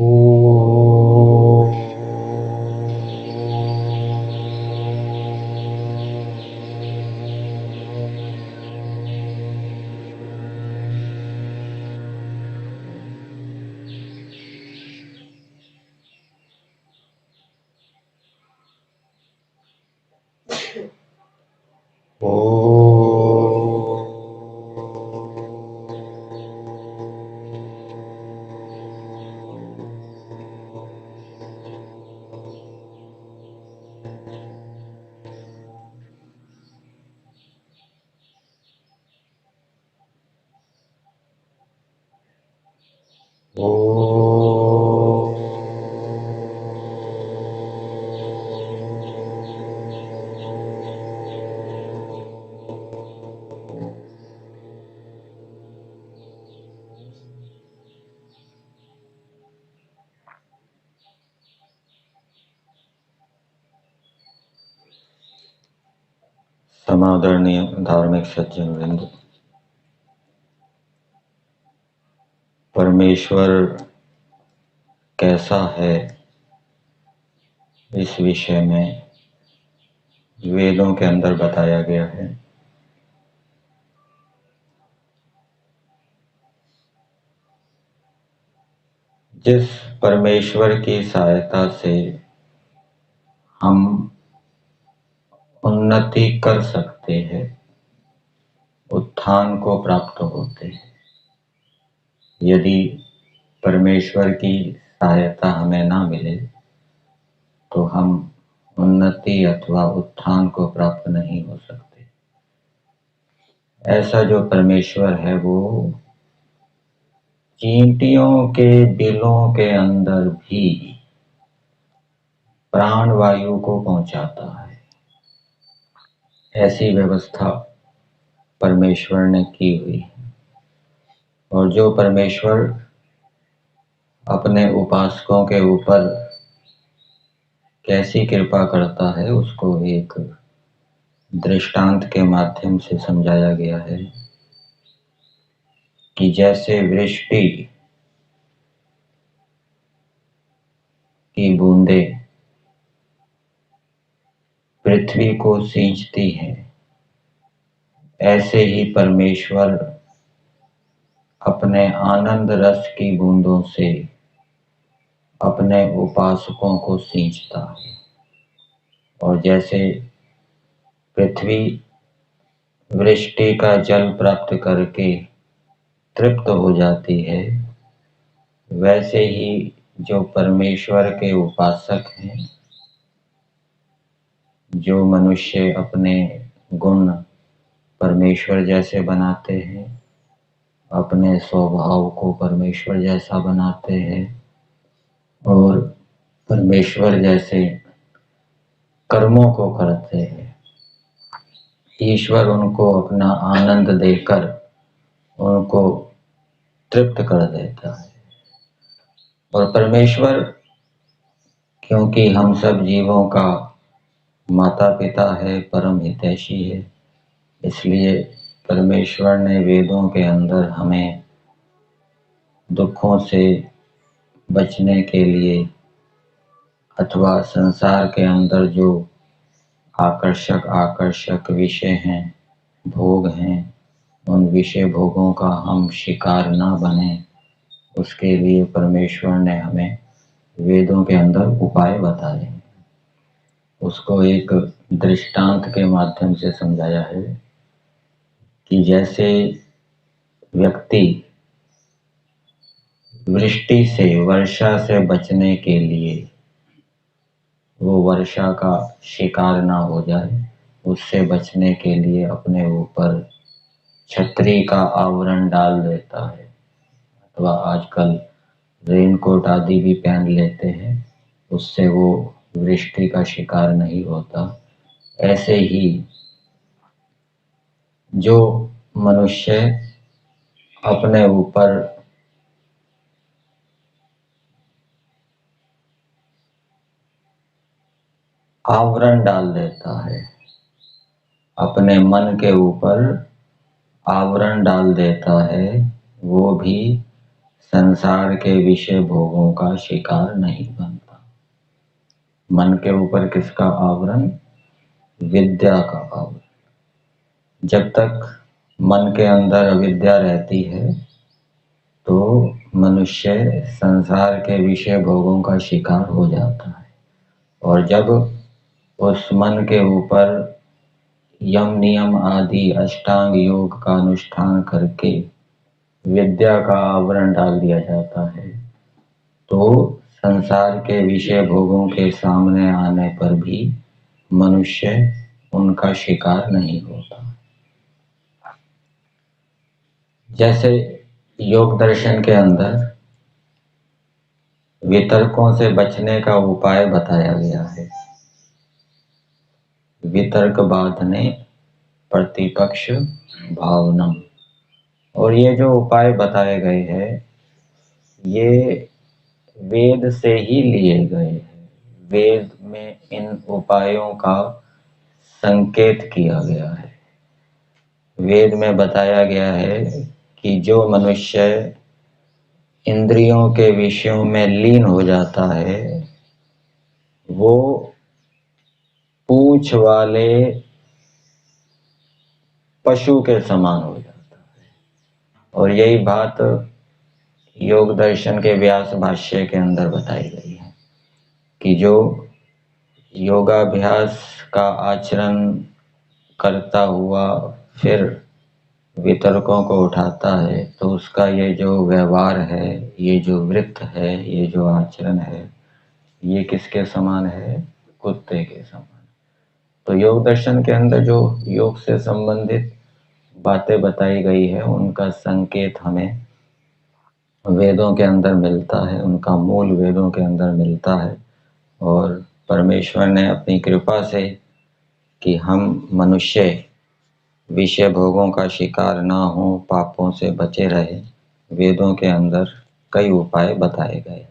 ओम। समादरणीय धार्मिक सज्जन वृंद, परमेश्वर कैसा है इस विषय में वेदों के अंदर बताया गया है। जिस परमेश्वर की सहायता से हम उन्नति कर सकते हैं, उत्थान को प्राप्त होते हैं। यदि परमेश्वर की सहायता हमें ना मिले तो हम उन्नति अथवा उत्थान को प्राप्त नहीं हो सकते। ऐसा जो परमेश्वर है वो चींटियों के बिलों के अंदर भी प्राण वायु को पहुंचाता है। ऐसी व्यवस्था परमेश्वर ने की हुई है। और जो परमेश्वर अपने उपासकों के ऊपर कैसी कृपा करता है उसको एक दृष्टांत के माध्यम से समझाया गया है कि जैसे वृष्टि की बूंदें पृथ्वी को सींचती हैं, ऐसे ही परमेश्वर अपने आनंद रस की बूंदों से अपने उपासकों को सींचता है। और जैसे पृथ्वी वृष्टि का जल प्राप्त करके तृप्त हो जाती है, वैसे ही जो परमेश्वर के उपासक हैं, जो मनुष्य अपने गुण परमेश्वर जैसे बनाते हैं, अपने स्वभाव को परमेश्वर जैसा बनाते हैं और परमेश्वर जैसे कर्मों को करते हैं, ईश्वर उनको अपना आनंद देकर उनको तृप्त कर देता है। और परमेश्वर क्योंकि हम सब जीवों का माता पिता है, परम हितैषी है, इसलिए परमेश्वर ने वेदों के अंदर हमें दुखों से बचने के लिए अथवा संसार के अंदर जो आकर्षक विषय हैं, भोग हैं, उन विषय भोगों का हम शिकार ना बने, उसके लिए परमेश्वर ने हमें वेदों के अंदर उपाय बताए हैं। उसको एक दृष्टांत के माध्यम से समझाया है कि जैसे व्यक्ति वृष्टि से, वर्षा से बचने के लिए वो वर्षा का शिकार ना हो जाए, उससे बचने के लिए अपने ऊपर छतरी का आवरण डाल देता है, अथवा आजकल रेनकोट आदि भी पहन लेते हैं, उससे वो वृष्टि का शिकार नहीं होता। ऐसे ही जो मनुष्य अपने ऊपर आवरण डाल देता है, अपने मन के ऊपर आवरण डाल देता है, वो भी संसार के विषय भोगों का शिकार नहीं बनता। मन के ऊपर किसका आवरण? विद्या का आवरण। जब तक मन के अंदर अविद्या रहती है तो मनुष्य संसार के विषय भोगों का शिकार हो जाता है, और जब उस मन के ऊपर यम नियम आदि अष्टांग योग का अनुष्ठान करके विद्या का आवरण डाल दिया जाता है तो संसार के विषय भोगों के सामने आने पर भी मनुष्य उनका शिकार नहीं होता। जैसे योग दर्शन के अंदर वितर्कों से बचने का उपाय बताया गया है। वितर्क बाधने प्रतिपक्ष भावनम, और ये जो उपाय बताए गए हैं ये वेद से ही लिए गए हैं। वेद में इन उपायों का संकेत किया गया है। वेद में बताया गया है कि जो मनुष्य इंद्रियों के विषयों में लीन हो जाता है वो पूंछ वाले पशु के समान हो जाता है। और यही बात योग दर्शन के व्यास भाष्य के अंदर बताई गई है कि जो योगाभ्यास का आचरण करता हुआ फिर वितर्कों को उठाता है तो उसका ये जो व्यवहार है, ये जो वृत्त है, ये जो आचरण है, ये किसके समान है? कुत्ते के समान। तो योग दर्शन के अंदर जो योग से संबंधित बातें बताई गई है उनका संकेत हमें वेदों के अंदर मिलता है, उनका मूल वेदों के अंदर मिलता है। और परमेश्वर ने अपनी कृपा से कि हम मनुष्य विषय भोगों का शिकार ना हो, पापों से बचे रहे, वेदों के अंदर कई उपाय बताए गए।